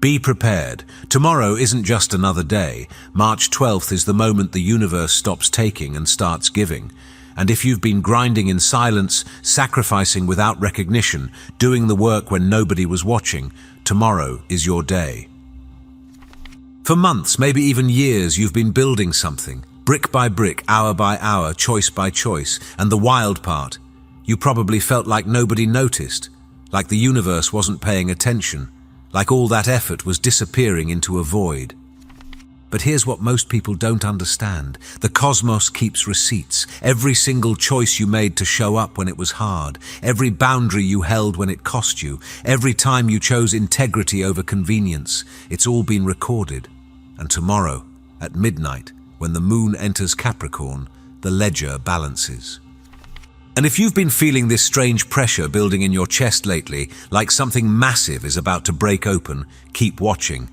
Be prepared. Tomorrow isn't just another day. March 12th is the moment the universe stops taking and starts giving. And if you've been grinding in silence, sacrificing without recognition, doing the work when nobody was watching, tomorrow is your day. For months, maybe even years, you've been building something, brick by brick, hour by hour, choice by choice. And the wild part, you probably felt like nobody noticed, like the universe wasn't paying attention, like all that effort was disappearing into a void. But here's what most people don't understand. The cosmos keeps receipts. Every single choice you made to show up when it was hard, every boundary you held when it cost you, every time you chose integrity over convenience, it's all been recorded. And tomorrow, at midnight, when the moon enters Capricorn, the ledger balances. And if you've been feeling this strange pressure building in your chest lately, like something massive is about to break open, keep watching.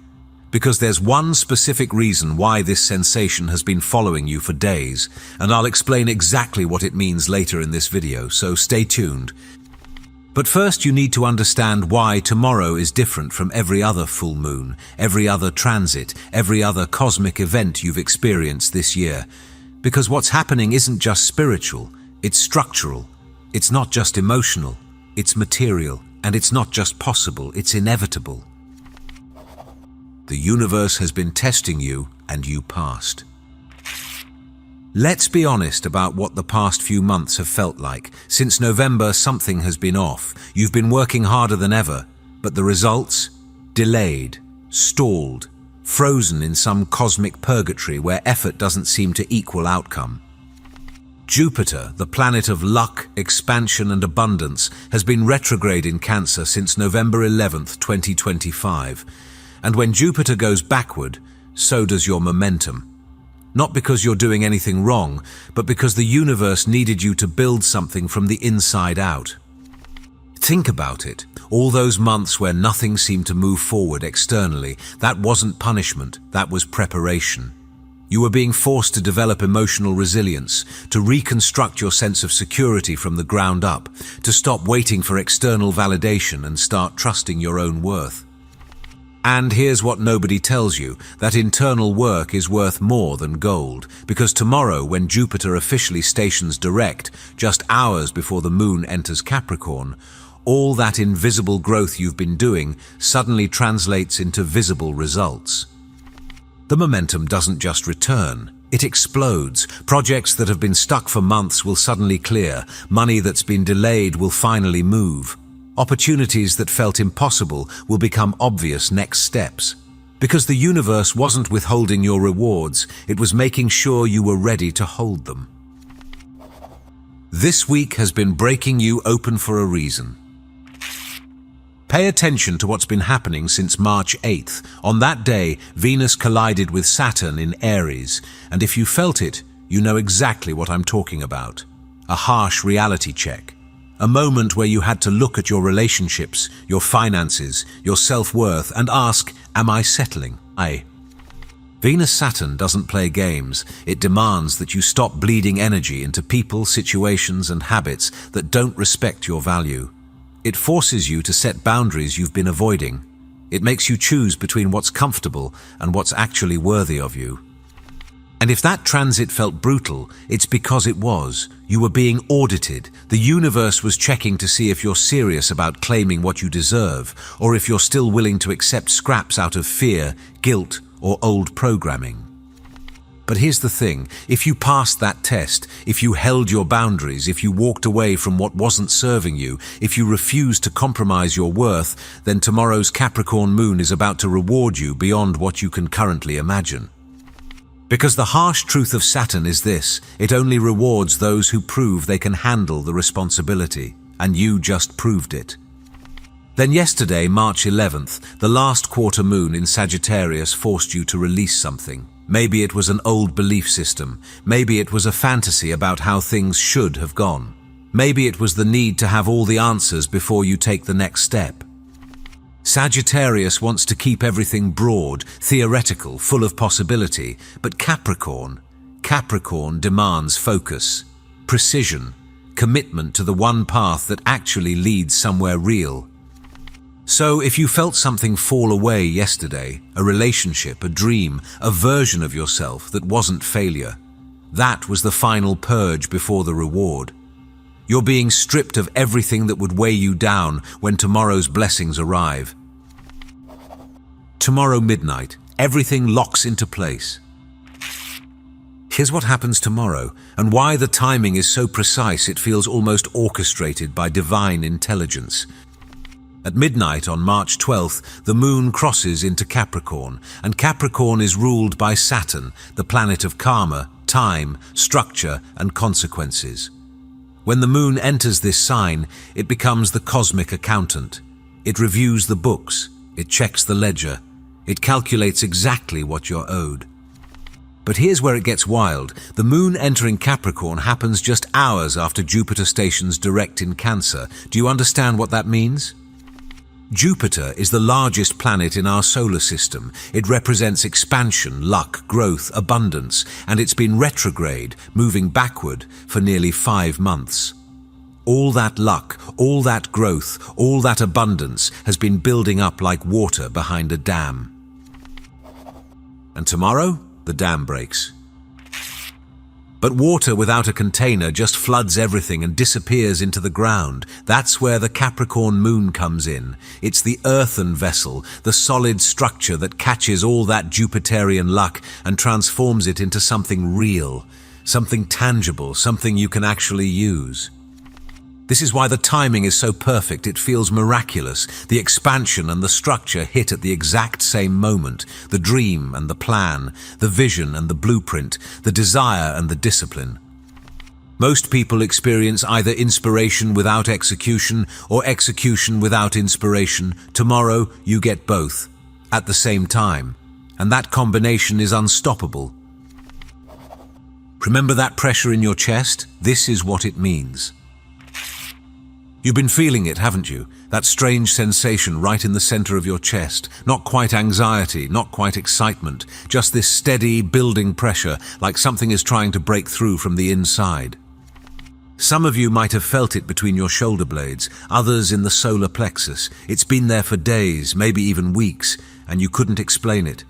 Because there's one specific reason why this sensation has been following you for days, and I'll explain exactly what it means later in this video, so stay tuned. But first you need to understand why tomorrow is different from every other full moon, every other transit, every other cosmic event you've experienced this year. Because what's happening isn't just spiritual, it's structural. It's not just emotional, it's material. And it's not just possible, it's inevitable. The universe has been testing you, and you passed. Let's be honest about what the past few months have felt like. Since November, something has been off. You've been working harder than ever, but the results? Delayed, stalled, frozen in some cosmic purgatory where effort doesn't seem to equal outcome. Jupiter, the planet of luck, expansion and abundance, has been retrograde in Cancer since November 11th, 2025. And when Jupiter goes backward, so does your momentum. Not because you're doing anything wrong, but because the universe needed you to build something from the inside out. Think about it. All those months where nothing seemed to move forward externally, that wasn't punishment, that was preparation. You were being forced to develop emotional resilience, to reconstruct your sense of security from the ground up, to stop waiting for external validation and start trusting your own worth. And here's what nobody tells you, that internal work is worth more than gold, because tomorrow, when Jupiter officially stations direct, just hours before the moon enters Capricorn, all that invisible growth you've been doing suddenly translates into visible results. The momentum doesn't just return, it explodes. Projects that have been stuck for months will suddenly clear. Money that's been delayed will finally move. Opportunities that felt impossible will become obvious next steps. Because the universe wasn't withholding your rewards, it was making sure you were ready to hold them. This week has been breaking you open for a reason. Pay attention to what's been happening since March 8th. On that day, Venus collided with Saturn in Aries, and if you felt it, you know exactly what I'm talking about. A harsh reality check. A moment where you had to look at your relationships, your finances, your self-worth, and ask, am I settling? Venus-Saturn doesn't play games. It demands that you stop bleeding energy into people, situations, and habits that don't respect your value. It forces you to set boundaries you've been avoiding. It makes you choose between what's comfortable and what's actually worthy of you. And if that transit felt brutal, it's because it was. You were being audited. The universe was checking to see if you're serious about claiming what you deserve, or if you're still willing to accept scraps out of fear, guilt, or old programming. But here's the thing, if you passed that test, if you held your boundaries, if you walked away from what wasn't serving you, if you refused to compromise your worth, then tomorrow's Capricorn moon is about to reward you beyond what you can currently imagine. Because the harsh truth of Saturn is this, it only rewards those who prove they can handle the responsibility, and you just proved it. Then yesterday, March 11th, the last quarter moon in Sagittarius forced you to release something. Maybe it was an old belief system. Maybe it was a fantasy about how things should have gone. Maybe it was the need to have all the answers before you take the next step. Sagittarius wants to keep everything broad, theoretical, full of possibility, but Capricorn demands focus, precision, commitment to the one path that actually leads somewhere real. So if you felt something fall away yesterday, a relationship, a dream, a version of yourself that wasn't failure, that was the final purge before the reward. You're being stripped of everything that would weigh you down when tomorrow's blessings arrive. Tomorrow midnight, everything locks into place. Here's what happens tomorrow, and why the timing is so precise it feels almost orchestrated by divine intelligence. At midnight on March 12th, the moon crosses into Capricorn, and Capricorn is ruled by Saturn, the planet of karma, time, structure, and consequences. When the moon enters this sign, it becomes the cosmic accountant. It reviews the books, it checks the ledger, it calculates exactly what you're owed. But here's where it gets wild. The moon entering Capricorn happens just hours after Jupiter stations direct in Cancer. Do you understand what that means? Jupiter is the largest planet in our solar system. It represents expansion, luck, growth, abundance, and it's been retrograde, moving backward, for nearly 5 months. All that luck, all that growth, all that abundance has been building up like water behind a dam. And tomorrow, the dam breaks. But water without a container just floods everything and disappears into the ground. That's where the Capricorn moon comes in. It's the earthen vessel, the solid structure that catches all that Jupiterian luck and transforms it into something real, something tangible, something you can actually use. This is why the timing is so perfect. It feels miraculous. The expansion and the structure hit at the exact same moment. The dream and the plan, the vision and the blueprint, the desire and the discipline. Most people experience either inspiration without execution or execution without inspiration. Tomorrow, you get both at the same time. And that combination is unstoppable. Remember that pressure in your chest? This is what it means. You've been feeling it, haven't you? That strange sensation right in the center of your chest. Not quite anxiety, not quite excitement, just this steady, building pressure, like something is trying to break through from the inside. Some of you might have felt it between your shoulder blades, others in the solar plexus. It's been there for days, maybe even weeks, and you couldn't explain it.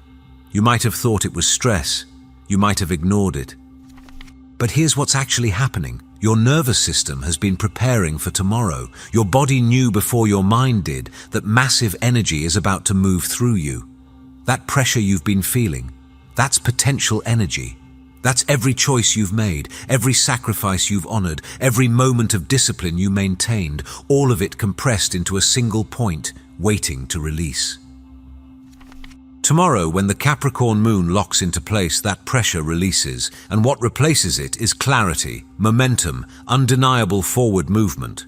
You might have thought it was stress. You might have ignored it. But here's what's actually happening. Your nervous system has been preparing for tomorrow. Your body knew before your mind did that massive energy is about to move through you. That pressure you've been feeling, that's potential energy. That's every choice you've made, every sacrifice you've honored, every moment of discipline you maintained, all of it compressed into a single point, waiting to release. Tomorrow, when the Capricorn moon locks into place, that pressure releases, and what replaces it is clarity, momentum, undeniable forward movement.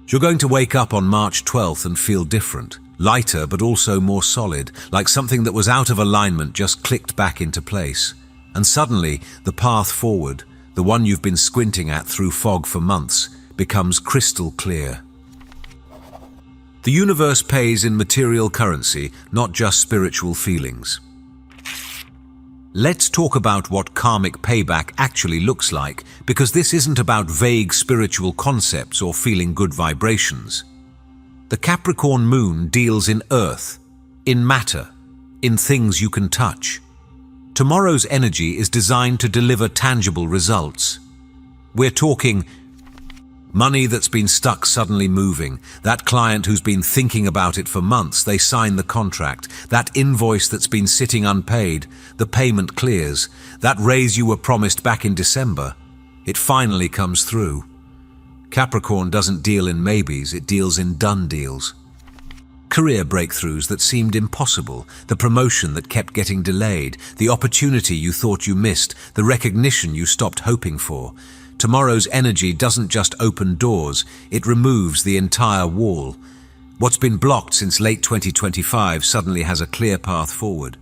You're going to wake up on March 12th and feel different, lighter but also more solid, like something that was out of alignment just clicked back into place. And suddenly, the path forward, the one you've been squinting at through fog for months, becomes crystal clear. The universe pays in material currency, not just spiritual feelings. Let's talk about what karmic payback actually looks like, because this isn't about vague spiritual concepts or feeling good vibrations. The Capricorn moon deals in earth, in matter, in things you can touch. Tomorrow's energy is designed to deliver tangible results. We're talking money that's been stuck suddenly moving, that client who's been thinking about it for months, they sign the contract, that invoice that's been sitting unpaid, the payment clears, that raise you were promised back in December, it finally comes through. Capricorn doesn't deal in maybes, it deals in done deals. Career breakthroughs that seemed impossible, the promotion that kept getting delayed, the opportunity you thought you missed, the recognition you stopped hoping for. Tomorrow's energy doesn't just open doors, it removes the entire wall. What's been blocked since late 2025 suddenly has a clear path forward.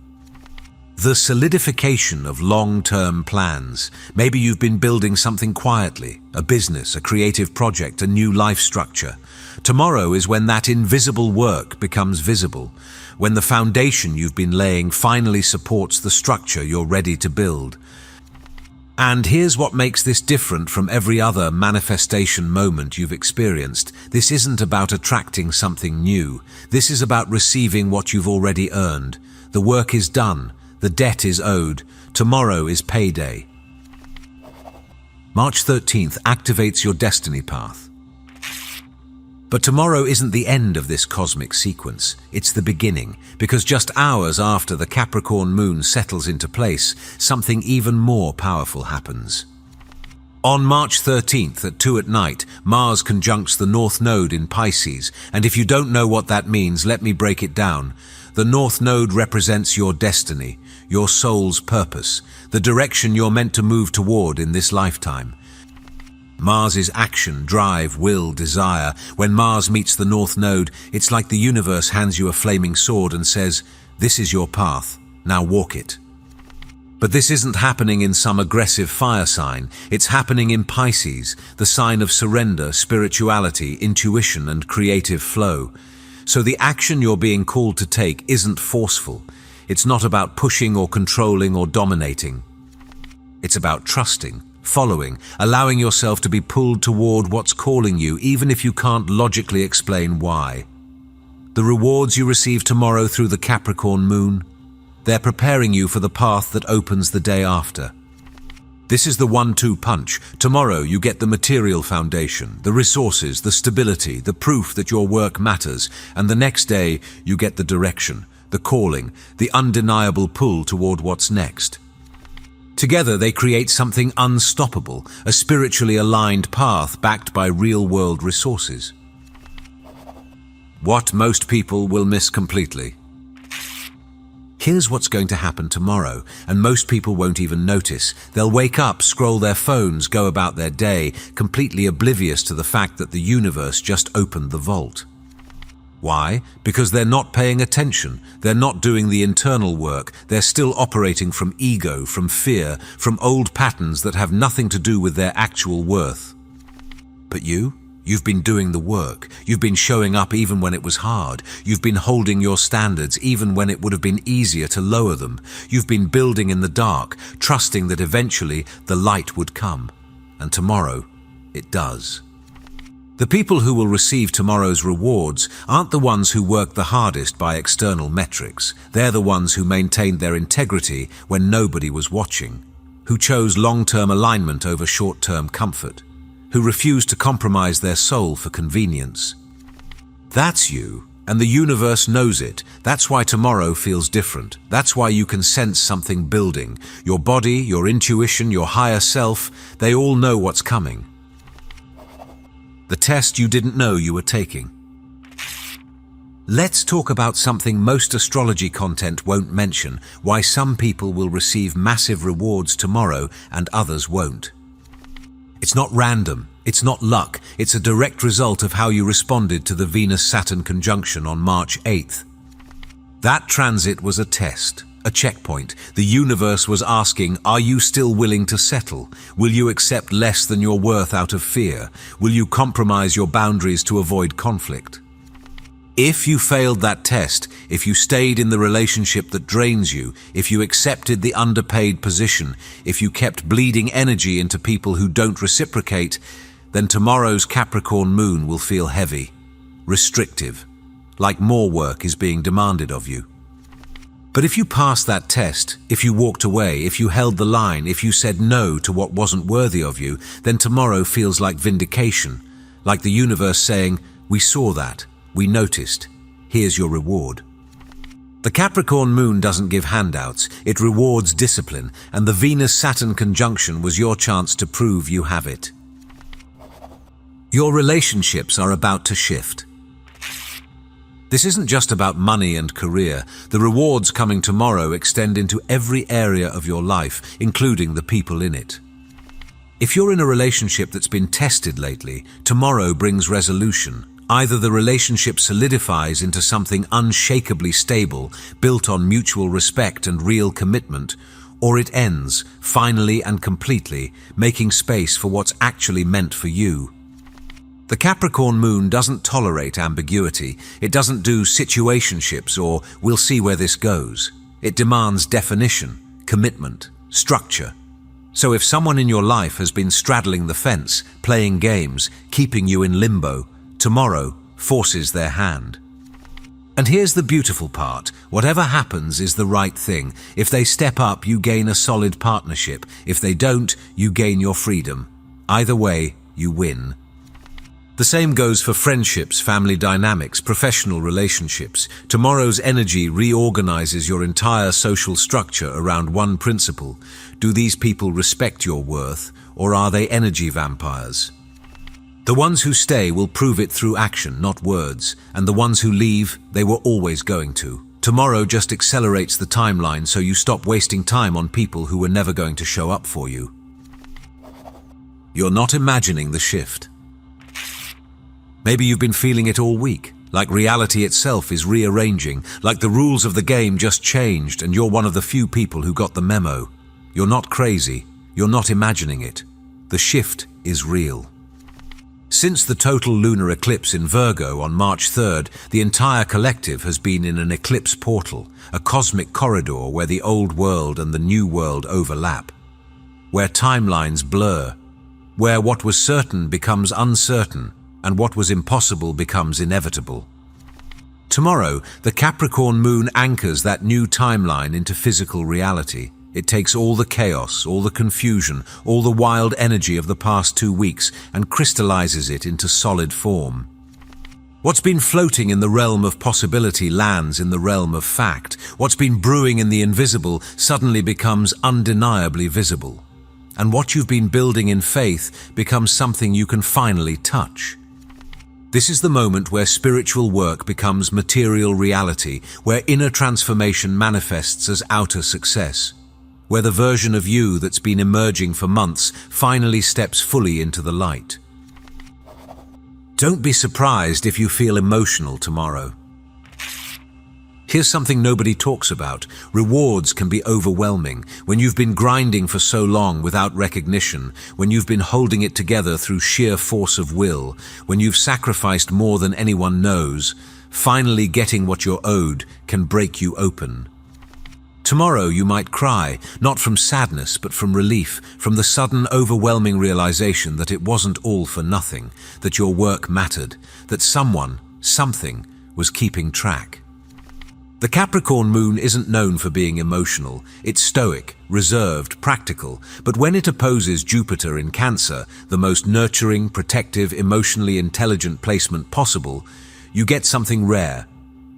The solidification of long-term plans. Maybe you've been building something quietly, a business, a creative project, a new life structure. Tomorrow is when that invisible work becomes visible, when the foundation you've been laying finally supports the structure you're ready to build. And here's what makes this different from every other manifestation moment you've experienced. This isn't about attracting something new. This is about receiving what you've already earned. The work is done. The debt is owed. Tomorrow is payday. March 13th activates your destiny path. But tomorrow isn't the end of this cosmic sequence. It's the beginning, because just hours after the Capricorn moon settles into place, something even more powerful happens. On March 13th at 2 at night, Mars conjuncts the North Node in Pisces, and if you don't know what that means, let me break it down. The North Node represents your destiny, your soul's purpose, the direction you're meant to move toward in this lifetime. Mars is action, drive, will, desire. When Mars meets the North Node, it's like the universe hands you a flaming sword and says, "This is your path, now walk it." But this isn't happening in some aggressive fire sign. It's happening in Pisces, the sign of surrender, spirituality, intuition, and creative flow. So the action you're being called to take isn't forceful. It's not about pushing or controlling or dominating. It's about trusting, following, allowing yourself to be pulled toward what's calling you, even if you can't logically explain why. The rewards you receive tomorrow through the Capricorn moon, they're preparing you for the path that opens the day after. This is the 1-2 punch. Tomorrow you get the material foundation, the resources, the stability, the proof that your work matters, and the next day you get the direction, the calling, the undeniable pull toward what's next. Together they create something unstoppable, a spiritually aligned path backed by real-world resources. What most people will miss completely. Here's what's going to happen tomorrow, and most people won't even notice. They'll wake up, scroll their phones, go about their day, completely oblivious to the fact that the universe just opened the vault. Why? Because they're not paying attention. They're not doing the internal work. They're still operating from ego, from fear, from old patterns that have nothing to do with their actual worth. But you've been doing the work. You've been showing up even when it was hard. You've been holding your standards even when it would have been easier to lower them. You've been building in the dark, trusting that eventually the light would come. And tomorrow, it does. The people who will receive tomorrow's rewards aren't the ones who worked the hardest by external metrics. They're the ones who maintained their integrity when nobody was watching, who chose long-term alignment over short-term comfort, who refused to compromise their soul for convenience. That's you, and the universe knows it. That's why tomorrow feels different. That's why you can sense something building. Your body, your intuition, your higher self, they all know what's coming. The test you didn't know you were taking. Let's talk about something most astrology content won't mention, why some people will receive massive rewards tomorrow and others won't. It's not random, it's not luck, it's a direct result of how you responded to the Venus-Saturn conjunction on March 8th. That transit was a test, a checkpoint. The universe was asking, are you still willing to settle? Will you accept less than your worth out of fear? Will you compromise your boundaries to avoid conflict? If you failed that test, if you stayed in the relationship that drains you, if you accepted the underpaid position, if you kept bleeding energy into people who don't reciprocate, then tomorrow's Capricorn moon will feel heavy, restrictive, like more work is being demanded of you. But if you passed that test, if you walked away, if you held the line, if you said no to what wasn't worthy of you, then tomorrow feels like vindication, like the universe saying, we saw that, we noticed, here's your reward. The Capricorn moon doesn't give handouts, it rewards discipline, and the Venus-Saturn conjunction was your chance to prove you have it. Your relationships are about to shift. This isn't just about money and career. The rewards coming tomorrow extend into every area of your life, including the people in it. If you're in a relationship that's been tested lately, tomorrow brings resolution. Either the relationship solidifies into something unshakably stable, built on mutual respect and real commitment, or it ends, finally and completely, making space for what's actually meant for you. The Capricorn moon doesn't tolerate ambiguity. It doesn't do situationships or we'll see where this goes. It demands definition, commitment, structure. So if someone in your life has been straddling the fence, playing games, keeping you in limbo, tomorrow forces their hand. And here's the beautiful part. Whatever happens is the right thing. If they step up, you gain a solid partnership. If they don't, you gain your freedom. Either way, you win. The same goes for friendships, family dynamics, professional relationships. Tomorrow's energy reorganizes your entire social structure around one principle. Do these people respect your worth, or are they energy vampires? The ones who stay will prove it through action, not words, and the ones who leave, they were always going to. Tomorrow just accelerates the timeline so you stop wasting time on people who were never going to show up for you. You're not imagining the shift. Maybe you've been feeling it all week, like reality itself is rearranging, like the rules of the game just changed and you're one of the few people who got the memo. You're not crazy, you're not imagining it. The shift is real. Since the total lunar eclipse in Virgo on March 3rd, the entire collective has been in an eclipse portal, a cosmic corridor where the old world and the new world overlap, where timelines blur, where what was certain becomes uncertain, and what was impossible becomes inevitable. Tomorrow, the Capricorn moon anchors that new timeline into physical reality. It takes all the chaos, all the confusion, all the wild energy of the past 2 weeks and crystallizes it into solid form. What's been floating in the realm of possibility lands in the realm of fact. What's been brewing in the invisible suddenly becomes undeniably visible. And what you've been building in faith becomes something you can finally touch. This is the moment where spiritual work becomes material reality, where inner transformation manifests as outer success, where the version of you that's been emerging for months finally steps fully into the light. Don't be surprised if you feel emotional tomorrow. Here's something nobody talks about. Rewards can be overwhelming. When you've been grinding for so long without recognition, when you've been holding it together through sheer force of will, when you've sacrificed more than anyone knows, finally getting what you're owed can break you open. Tomorrow you might cry, not from sadness but from relief, from the sudden overwhelming realization that it wasn't all for nothing, that your work mattered, that someone, something, was keeping track. The Capricorn moon isn't known for being emotional. It's stoic, reserved, practical, but when it opposes Jupiter in Cancer, the most nurturing, protective, emotionally intelligent placement possible, you get something rare: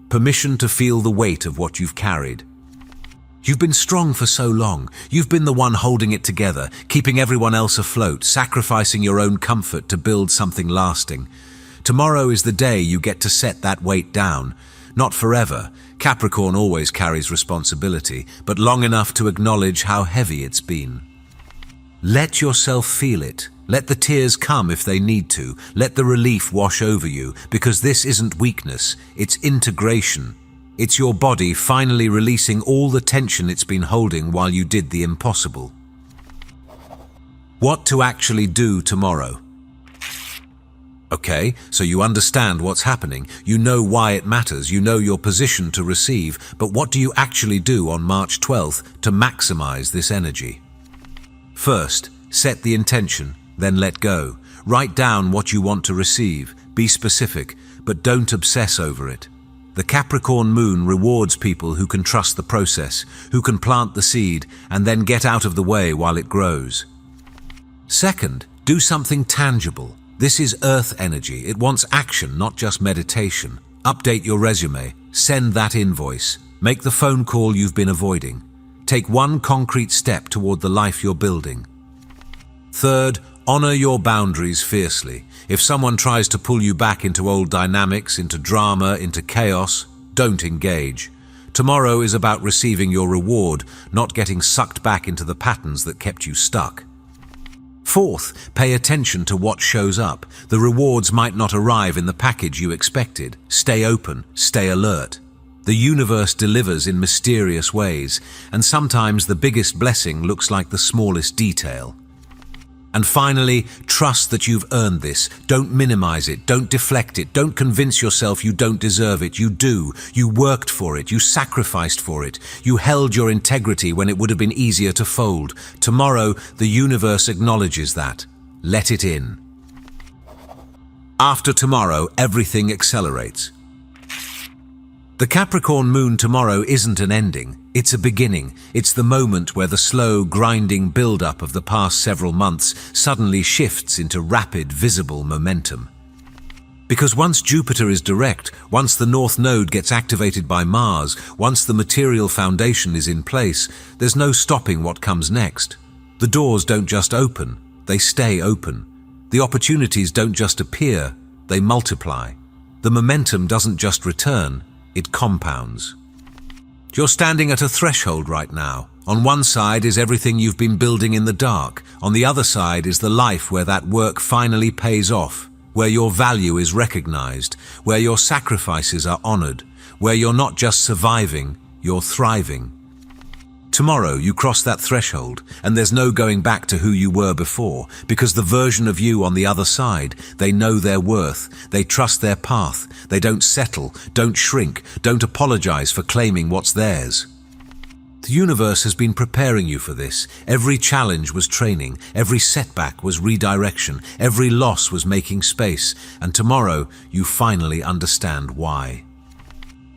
permission to feel the weight of what you've carried. You've been strong for so long. You've been the one holding it together, keeping everyone else afloat, sacrificing your own comfort to build something lasting. Tomorrow is the day you get to set that weight down. Not forever. Capricorn always carries responsibility, but long enough to acknowledge how heavy it's been. Let yourself feel it. Let the tears come if they need to. Let the relief wash over you, because this isn't weakness, it's integration. It's your body finally releasing all the tension it's been holding while you did the impossible. What to actually do tomorrow? Okay, so you understand what's happening, you know why it matters, you know your position to receive, but what do you actually do on March 12th to maximize this energy? First, set the intention, then let go. Write down what you want to receive, be specific, but don't obsess over it. The Capricorn moon rewards people who can trust the process, who can plant the seed and then get out of the way while it grows. Second, do something tangible. This is earth energy. It wants action, not just meditation. Update your resume. Send that invoice. Make the phone call you've been avoiding. Take one concrete step toward the life you're building. Third, honor your boundaries fiercely. If someone tries to pull you back into old dynamics, into drama, into chaos, don't engage. Tomorrow is about receiving your reward, not getting sucked back into the patterns that kept you stuck. Fourth, pay attention to what shows up. The rewards might not arrive in the package you expected. Stay open, stay alert. The universe delivers in mysterious ways, and sometimes the biggest blessing looks like the smallest detail. And finally, trust that you've earned this. Don't minimize it. Don't deflect it. Don't convince yourself you don't deserve it. You do. You worked for it. You sacrificed for it. You held your integrity when it would have been easier to fold. Tomorrow, the universe acknowledges that. Let it in. After tomorrow, everything accelerates. The Capricorn moon tomorrow isn't an ending. It's a beginning. It's the moment where the slow, grinding build-up of the past several months suddenly shifts into rapid, visible momentum. Because once Jupiter is direct, once the North Node gets activated by Mars, once the material foundation is in place, there's no stopping what comes next. The doors don't just open, they stay open. The opportunities don't just appear, they multiply. The momentum doesn't just return, it compounds. You're standing at a threshold right now. On one side is everything you've been building in the dark. On the other side is the life where that work finally pays off, where your value is recognized, where your sacrifices are honored, where you're not just surviving, you're thriving. Tomorrow you cross that threshold, and there's no going back to who you were before, because the version of you on the other side, they know their worth, they trust their path, they don't settle, don't shrink, don't apologize for claiming what's theirs. The universe has been preparing you for this. Every challenge was training, every setback was redirection, every loss was making space, and tomorrow you finally understand why.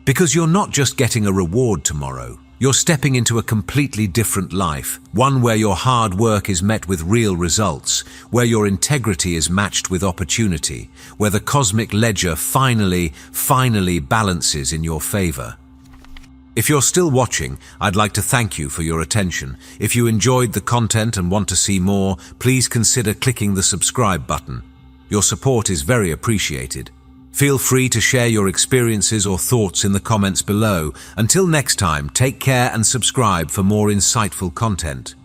Because you're not just getting a reward tomorrow, you're stepping into a completely different life, one where your hard work is met with real results, where your integrity is matched with opportunity, where the cosmic ledger finally balances in your favor. If you're still watching, I'd like to thank you for your attention. If you enjoyed the content and want to see more, please consider clicking the subscribe button. Your support is very appreciated. Feel free to share your experiences or thoughts in the comments below. Until next time, take care and subscribe for more insightful content.